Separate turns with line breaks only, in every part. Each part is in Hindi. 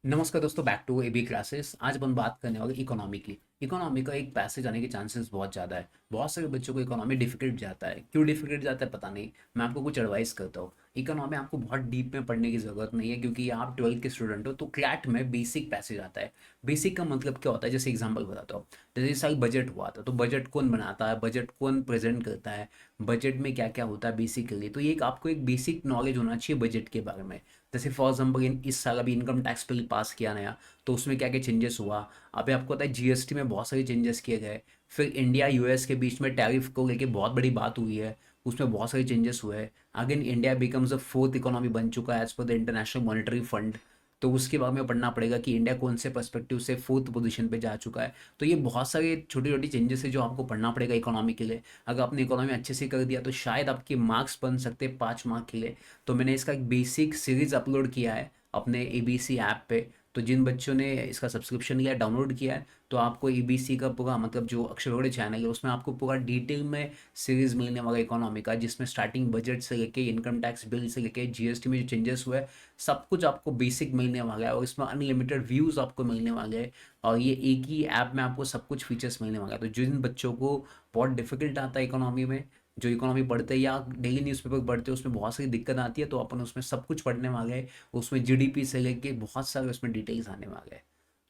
नमस्कार दोस्तों, बैक टू एबी क्लासेस। आज अपन बात करने वाले इकोनॉमी की। इकोनॉमी का एक पैसेज आने के चांसेस बहुत ज़्यादा है। बहुत सारे बच्चों को इकोनॉमी डिफिकल्ट जाता है। क्यों डिफिकल्ट जाता है पता नहीं। मैं आपको कुछ एडवाइस करता हूँ। इकोनॉमी आपको बहुत डीप में पढ़ने की ज़रूरत नहीं है, क्योंकि आप 12th के स्टूडेंट हो तो क्लैट में बेसिक पैसेज आता है। बेसिक का मतलब क्या होता है, जैसे एग्जाम्पल बताता हूँ। जैसे इस साल बजट हुआ था, तो बजट कौन बनाता है, बजट कौन प्रेजेंट करता है, बजट में क्या क्या होता है बेसिकली। तो ये एक आपको एक बेसिक नॉलेज होना चाहिए बजट के बारे में। जैसे फॉर एग्जाम्पल इस साल अभी इनकम टैक्स बिल पास किया नया, तो उसमें क्या क्या चेंजेस हुआ। अभी आपको पता है जीएसटी में बहुत सारे चेंजेस किए गए। फिर इंडिया यूएस के बीच में टैरिफ को लेके बहुत बड़ी बात हुई है, उसमें बहुत सारे चेंजेस हुए हैं। Again India becomes a fourth economy बन चुका है as per the international monetary fund. तो उसके बारे में पढ़ना पड़ेगा कि इंडिया कौन से पर्सपेक्टिव से फोर्थ पोजीशन पे जा चुका है। तो ये बहुत सारे छोटी छोटी चेंजेस है जो आपको पढ़ना पड़ेगा इकोनॉमी के लिए। अगर आपने इकोनॉमी अच्छे से कर दिया तो शायद आपके मार्क्स बन सकते हैं 5 मार्क के लिए। तो मैंने इसका एक बेसिक सीरीज अपलोड किया है अपने एबीसी ऐप पे। तो जिन बच्चों ने इसका सब्सक्रिप्शन लिया, डाउनलोड किया है, तो आपको ईबीसी का पूरा मतलब जो अक्षरवाड़ी चैनल है उसमें आपको पूरा डिटेल में सीरीज़ मिलने वाला इकोनॉमी का, जिसमें स्टार्टिंग बजट से लेके इनकम टैक्स बिल से लेके जीएसटी में जो चेंजेस हुए हैं, सब कुछ आपको बेसिक मिलने वाला है। और इसमें अनलिमिटेड व्यूज़ आपको मिलने वाले हैं। और ये एक ही ऐप में आपको सब कुछ फीचर्स मिलने वाला है। तो जिन बच्चों को बहुत डिफिकल्ट आता है इकोनॉमी में, जो इकोनॉमी पढ़ते हैं या डेली न्यूज़पेपर पढ़ते हैं, उसमें बहुत सारी दिक्कत आती है, तो अपन उसमें सब कुछ पढ़ने वाले हैं। उसमें जीडीपी से लेके बहुत सारे उसमें डिटेल्स आने वाले हैं।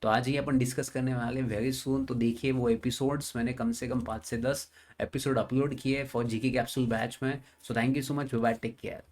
तो आज ही अपन डिस्कस करने वाले वेरी सून। तो देखिए वो एपिसोड्स मैंने कम से कम 5 से 10 एपिसोड अपलोड किए फॉर जीके कैप्सूल बैच में। So thank you so much, bye, take care.